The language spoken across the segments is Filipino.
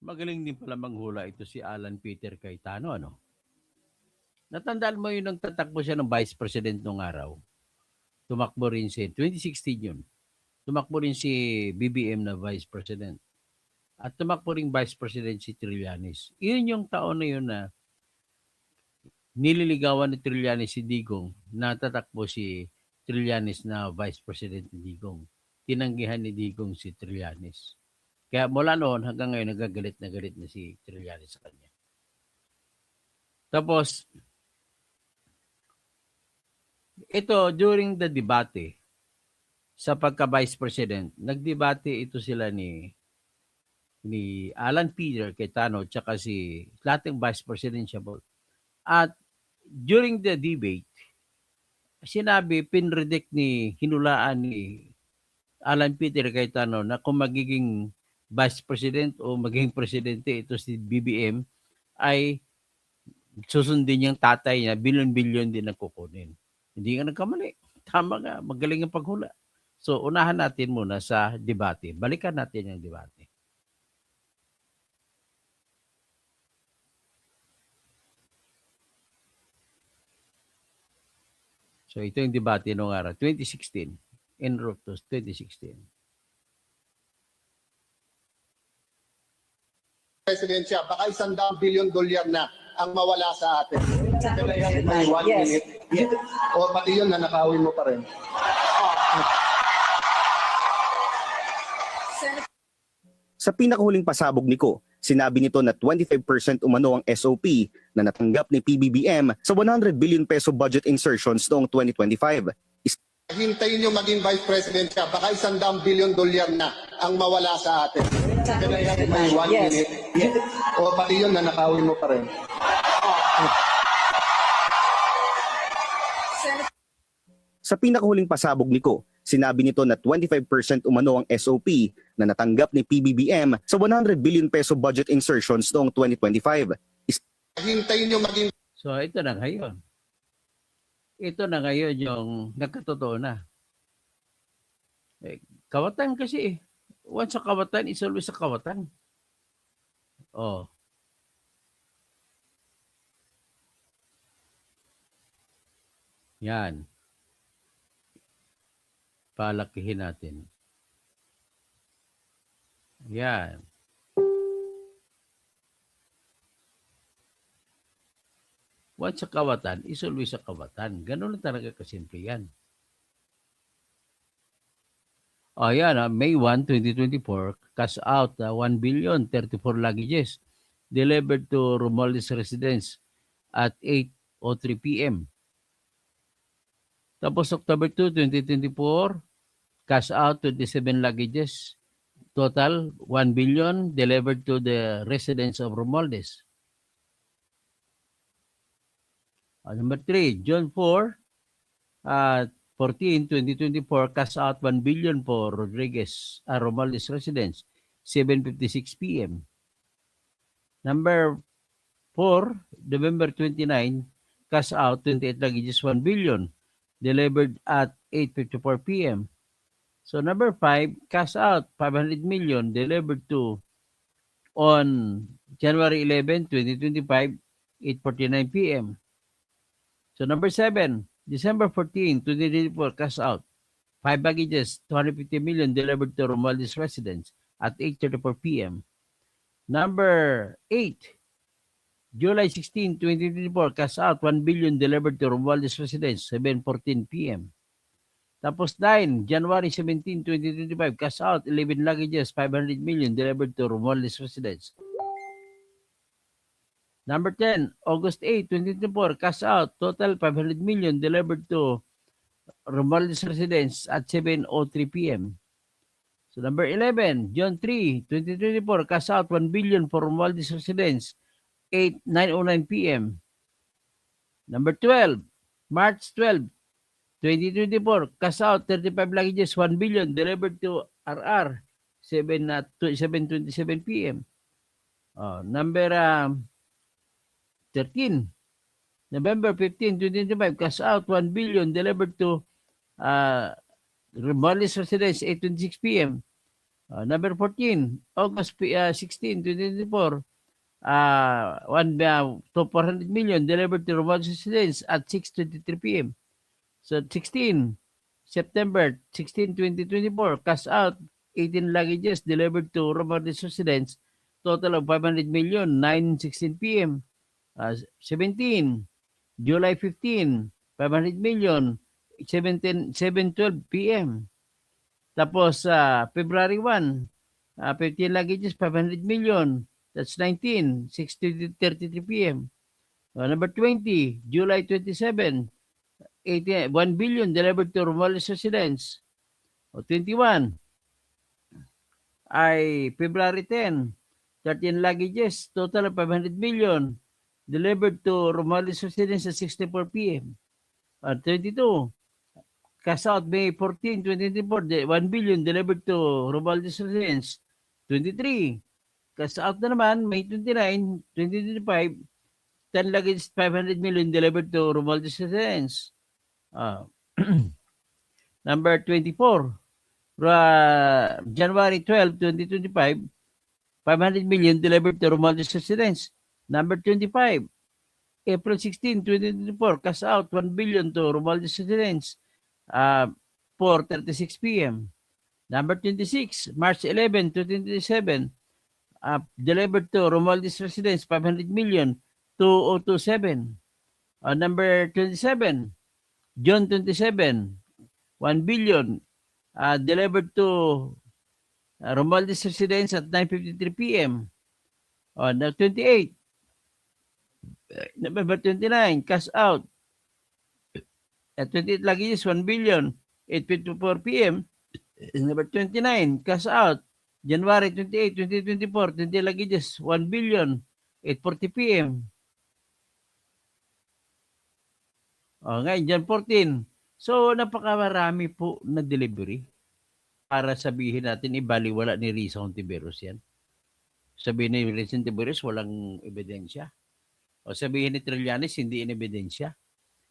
Magaling din pala manghula ito si Alan Peter Cayetano, ano? Natandaan mo yung nagtatakbo siya ng Vice President nung araw. Tumakbo rin si 2016 yun. Tumakbo rin si BBM na Vice President. At tumakbo rin Vice President si Trillanes. Iyon yung taon na yun na nililigawan ni Trillanes si Digong na tatakbo si Trillanes na Vice President ni Digong. Tinanggihan ni Digong si Trillanes. Kaya mula noon hanggang ngayon nagagalit na si Trillanes sa kanya. Tapos, ito during the debate sa pagka-Vice President, nagdebate ito sila ni Alan Peter Cayetano tsaka si dating Vice Presidential. At during the debate, sinabi, pinredict hinulaan ni Alan Peter Cayetano na kung magiging Vice President o magiging Presidente ito si BBM ay susundin niyang tatay niya, bilyon-bilyon din ang kukunin. Hindi nga nagkamali. Tama nga, magaling ang paghula. So, unahan natin muna sa debate. Balikan natin yung debate. So, ito yung debate noong araw, 2016. En route to 2016. Presidensya, baka $100 billion na ang mawala sa atin. May 1 minute. Yes. O pati yun, nanakawin mo pa rin. Sa pinakahuling pasabog ni Ko, sinabi nito na 25% umano ang SOP na natanggap ni PBBM sa 100 billion peso budget insertions noong 2025. Hintayin nyo maging Vice President siya, baka $100 billion na ang mawala sa atin. May 1 minute. Yes. O pati yun, nanakawin mo pa rin. Sa pinakahuling pasabog ni Ko, sinabi nito na 25% umano ang SOP na natanggap ni PBBM sa 100 billion peso budget insertions noong 2025. Hintayin nyo maging... So, ito na ngayon. Ito na ngayon yung nagkatotoo na. Kawatan kasi. Once sa kawatan, is always sa kawatan. Oh. Yan. Palakihin natin. Yan. Once sa kawatan, is always sa kawatan. Ganun lang talaga kasimple yan. O yan, May 1, 2024, cash out 1 billion 34 luggages delivered to Romualdez residence at 8:03 p.m. Tapos October 2, 2024, cash out 27 luggages, total 1 billion delivered to the residence of Romualdez. Number 3, June 4, 14, 2024, cash out 1 billion for Rodriguez, Romualdez residence, 7:56 p.m. Number 4, November 29, cash out 28 luggages, 1 billion, delivered at 8:54 p.m. So number 5, cash out 500 million, delivered to on January 11, 2025, 8:49 p.m. So number 7, December 14, 2024, cash out 5 baggages, 250 million, delivered to Romualdez residence at 8:34 p.m. Number 8, July 16, 2024, cash out 1 billion, delivered to Romualdez residence, 7:14 p.m. Tapos 9, January 17, 2025, cash out 11 luggages, 500 million, delivered to Romualdez residence. Number 10, August 8, 2024, cash out, total 500 million, delivered to Romualdez residence at 7:03 p.m. So number 11, June 3, 2024, cash out 1 billion for Romualdez residence, 9:09 p.m. Number 12, March 12, 2024, cash out 35 luggages, 1 billion, delivered to RR, 7:27 p.m. Number 13, November 15, 2025, cash out 1 billion, delivered to Romualdez residence, 8:26 p.m. Number 14, August 16, 2024, to 400 million delivered to Romualdez residence at 6:23 p.m. So 16, September 16, 2024, cash out 18 luggages delivered to Romualdez residence, total of 500 million, 9:16 p.m. 17, July 15, 500 million, 7:12 p.m. Tapos February 1, 15 luggages, 500 million. That's 19, 6:33 p.m. Number 20, July 27, 1 billion delivered to Romualdez residence. 21, ay February 10, 13 luggages, total of 500 million delivered to Romualdez residence at 6:04 p.m. 22, cash out May 14, 2024, 1 billion delivered to Romualdez residence. 23, cash out na naman May 29, 2025, 10 luggage 500 million delivered to Romualdez residence. Number 24, January 12, 2025, 500 million delivered to Romualdez residence. Number 25, April 16, 2024, cash out 1 billion to Romualdez residence. 4:36 p.m. Number 26, March 11, 2027, delivered to Romualdez residence 500 million, 2027. Number 27, June 27, 1 billion delivered to Romualdez residence at 9:53 p.m. Now 28, November 29, cash out at 28 luggages, 1 billion, 8:54 p.m. Number 29, cash out, January 28, 2024, 20 luggages, 1 billion, 8:40 p.m. Ngayon, Jan 14. So, napakarami po na delivery para sabihin natin ibaliwala ni Risa Hontiveros yan. Sabihin ni Risa Hontiveros walang ebidensya. O sabihin ni Trillanes hindi in ebidensya.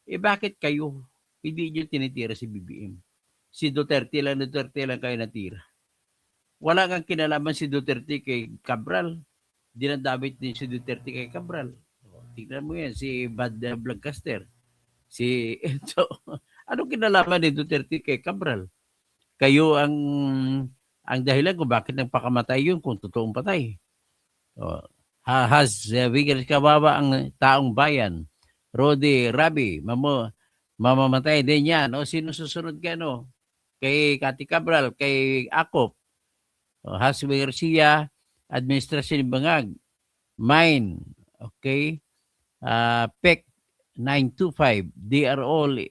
Bakit kayo hindi nyo tinitira si BBM? Si Duterte lang kayo natira. Wala kang kinalaman si Duterte kay Cabral. Dinadamit din si Duterte kay Cabral. Tignan mo yan, si Bad Blancaster. So, anong kinalaman ni Duterte kay Cabral? Kayo ang dahilan kung bakit nagpakamatay yun kung totoong patay. Bigyan kawawa ang taong bayan. Rodi, Rabi, mamamatay din yan. Sino susunod ka, kay Cathy Cabral, kay Akop, Hasbi Garcia, Administrasyon ng Bangag, Mine, okay, PEC 925, they are all in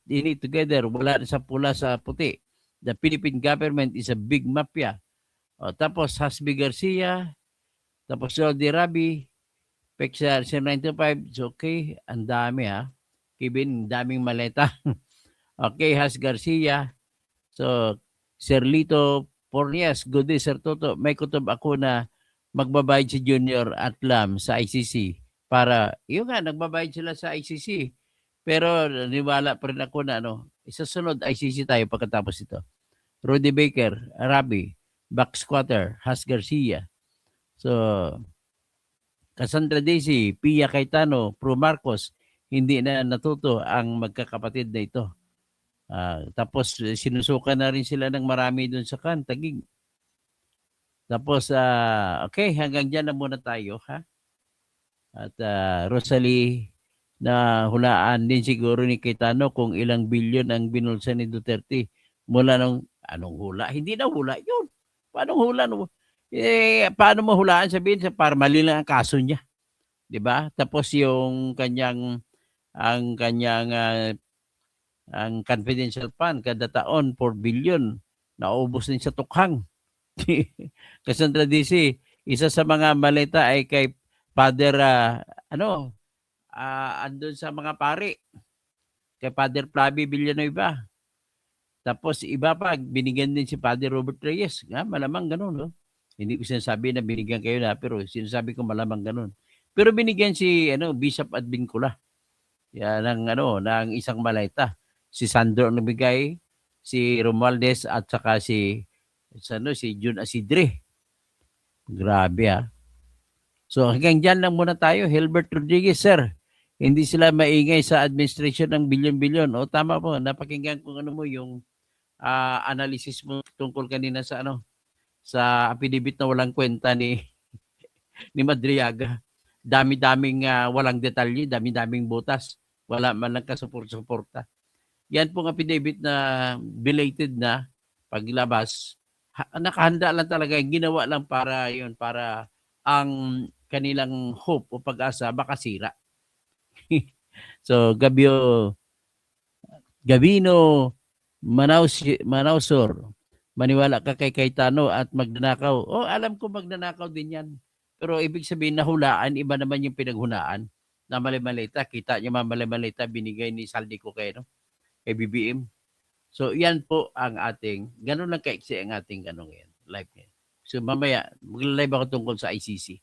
it together. Wala sa pula sa puti. The Philippine government is a big mafia. Tapos Hasbi Garcia, tapos Rodi Rabi, PEC 925, so okay, ang dami Kevin, daming maleta. Okay, Has Garcia, so Sir Lito Pornias, good day Sir Toto, may kutob ako na magbabayad si Junior Atlam sa ICC para, yun nga, nagbabayad sila sa ICC. Pero niwala pa rin ako na isasunod ICC tayo pagkatapos ito. Rudy Baker, Arabi, Back Squatter, Has Garcia. So, Cassandra Daisy, Pia Cayetano, Pro Marcos, hindi na natuto ang magkakapatid na ito. Tapos sinusukan na rin sila ng marami doon sa Tagig. Tapos, okay, hanggang dyan na muna tayo, ha? At Rosalie, na hulaan din siguro ni Cayetano kung ilang bilyon ang binulsa ni Duterte mula nung, anong hula? Hindi na hula yun. Paano hula? Paano mo hulaan sabihin para mali lang ang kaso niya? 'Di ba? Tapos yung ang confidential fund kada taon 4 billion naubos din sa tukhang. Cassandra DC, isa sa mga maleta ay kay Father andun sa mga pari. Kay Father Flavio Villanueva. Tapos iba pa binigyan din si Father Robert Reyes. Malamang ganoon, Hindi ko sinasabi na binigyan kayo na, pero sinasabi ko malamang ganun. Pero binigyan si Bishop Advincula. Yan ng isang maleta. Si Sandro ang nabigay, si Romualdez at saka si Si Jun Asidre. Grabe ah. So hanggang dyan lang muna tayo. Hilbert Rodriguez, sir. Hindi sila maingay sa administration ng bilyon-bilyon. O tama po, napakinggan ko ano mo yung analysis mo tungkol kanina sa sa affidavit na walang kwenta ni Madriaga. Dami-daming walang detalye, dami-daming butas. Wala man lang kasuport-suporta. Yan pong affidavit na belated na paglabas. Nakahanda lang talaga. Ginawa lang para yun, para ang kanilang hope o pag-asa baka sira. So, Gabino Manausor, maniwala ka kay Cayetano at magnanakaw. Oh, alam ko magnanakaw din yan. Pero ibig sabihin nahulaan, iba naman yung pinaghunaan na mali-malita. Kita niyo mali-malita binigay ni Saldico kay BBM. So, yan po ang ating, ganun lang kaiksi ang ating yan, live ngayon. So, mamaya, mag-live ako tungkol sa ICC.